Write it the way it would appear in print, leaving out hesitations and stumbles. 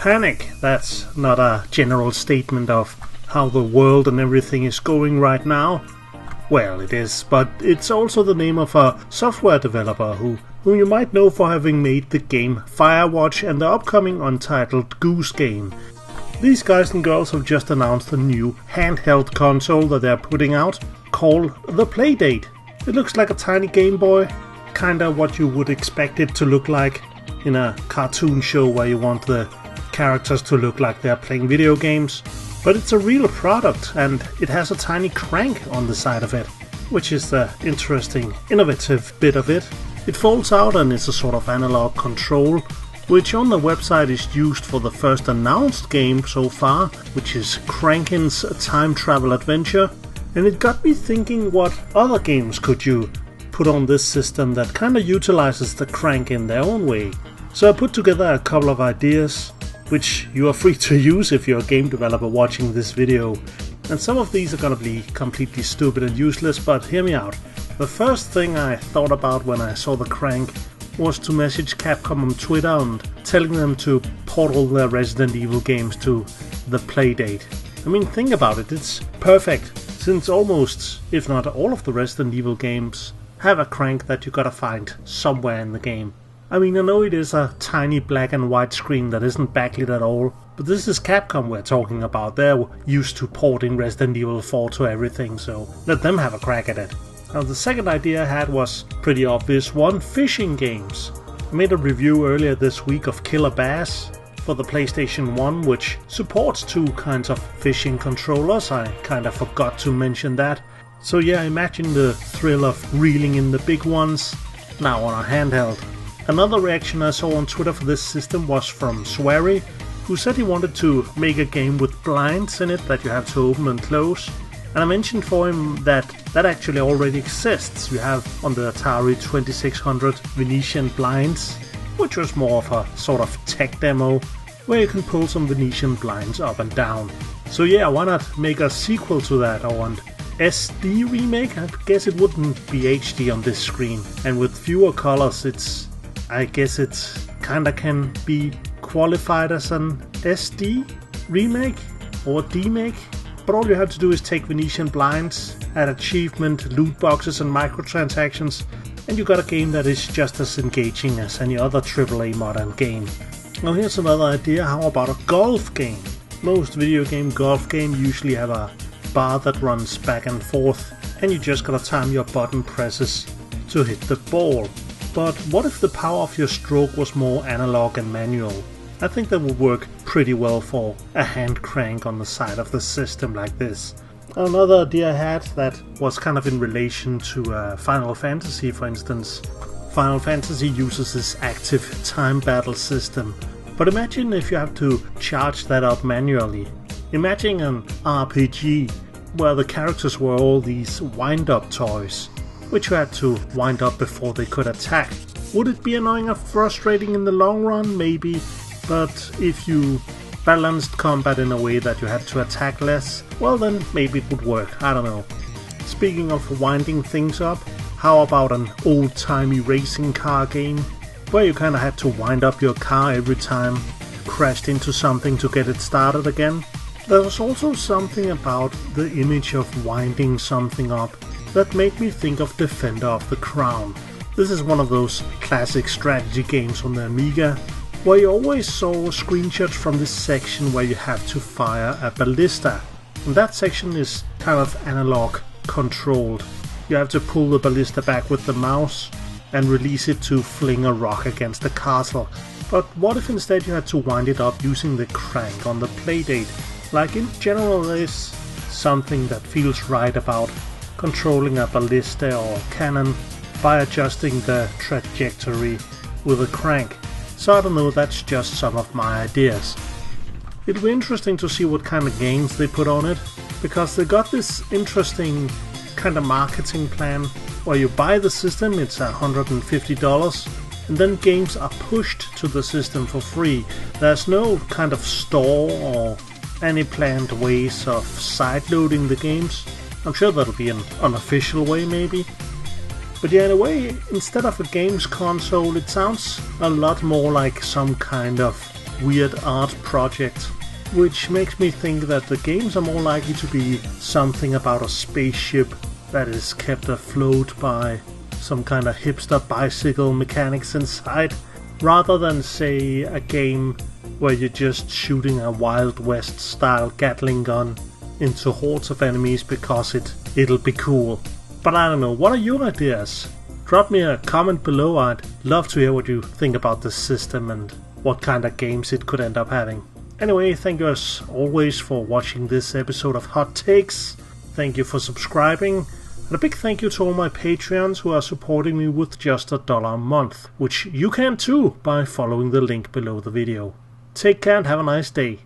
panic. That's not a general statement of how the world and everything is going right now. Well, it is, but it's also the name of a software developer whom you might know for having made the game Firewatch and the upcoming untitled Goose Game. These guys and girls have just announced a new handheld console that they're putting out called the Playdate. It looks like a tiny Game Boy, kinda what you would expect it to look like in a cartoon show where you want the characters to look like they're playing video games. But it's a real product, and it has a tiny crank on the side of it, which is the interesting, innovative bit of it. It folds out and is a sort of analog control, which on the website is used for the first announced game so far, which is Crankin's time travel adventure. And it got me thinking, what other games could you put on this system that kinda utilizes the crank in their own way? So I put together a couple of ideas, which you are free to use if you're a game developer watching this video. And some of these are gonna be completely stupid and useless, but hear me out. The first thing I thought about when I saw the crank was to message Capcom on Twitter and telling them to port all their Resident Evil games to the Playdate. I mean, think about it, it's perfect, since almost, if not all of the Resident Evil games have a crank that you gotta find somewhere in the game. I mean, I know it is a tiny black and white screen that isn't backlit at all, but this is Capcom we're talking about. They're used to porting Resident Evil 4 to everything, so let them have a crack at it. Now, the second idea I had was pretty obvious one: fishing games. I made a review earlier this week of Killer Bass for the PlayStation 1, which supports two kinds of fishing controllers. I kinda forgot to mention that. So yeah, imagine the thrill of reeling in the big ones, now on a handheld. Another reaction I saw on Twitter for this system was from Swery, who said he wanted to make a game with blinds in it that you have to open and close. And I mentioned for him that that actually already exists. You have on the Atari 2600 Venetian blinds, which was more of a sort of tech demo, where you can pull some Venetian blinds up and down. So yeah, why not make a sequel to that, or an SD remake? I guess it wouldn't be HD on this screen, and with fewer colors I guess it kinda can be qualified as an SD remake or demake, but all you have to do is take Venetian blinds, add achievement, loot boxes and microtransactions, and you got a game that is just as engaging as any other AAA modern game. Now here's another idea: how about a golf game? Most video game golf games usually have a bar that runs back and forth, and you just gotta time your button presses to hit the ball. But what if the power of your stroke was more analog and manual? I think that would work pretty well for a hand crank on the side of the system like this. Another idea I had that was kind of in relation to Final Fantasy, for instance. Final Fantasy uses this active time battle system, but imagine if you have to charge that up manually. Imagine an RPG where the characters were all these wind-up toys, which you had to wind up before they could attack. Would it be annoying or frustrating in the long run? Maybe, but if you balanced combat in a way that you had to attack less, well then maybe it would work, I don't know. Speaking of winding things up, how about an old-timey racing car game, where you kinda had to wind up your car every time you crashed into something to get it started again? There was also something about the image of winding something up that made me think of Defender of the Crown. This is one of those classic strategy games on the Amiga, where you always saw screenshots from this section where you have to fire a ballista. And that section is kind of analog controlled. You have to pull the ballista back with the mouse and release it to fling a rock against the castle. But what if instead you had to wind it up using the crank on the Playdate? Like, in general, there's something that feels right about controlling a ballista or cannon by adjusting the trajectory with a crank. So I don't know, that's just some of my ideas. It'll be interesting to see what kind of games they put on it, because they got this interesting kind of marketing plan where you buy the system, it's $150, and then games are pushed to the system for free. There's no kind of store or any planned ways of sideloading the games. I'm sure that'll be an unofficial way maybe. But yeah, in a way, instead of a games console, it sounds a lot more like some kind of weird art project, which makes me think that the games are more likely to be something about a spaceship that is kept afloat by some kind of hipster bicycle mechanics inside, rather than say a game where you're just shooting a Wild West style Gatling gun into hordes of enemies because it'll be cool. But I don't know, what are your ideas? Drop me a comment below. I'd love to hear what you think about this system and what kind of games it could end up having. Anyway, thank you as always for watching this episode of Hot Takes. Thank you for subscribing, and a big thank you to all my Patreons who are supporting me with just $1 a month, which you can too by following the link below the video. Take care and have a nice day.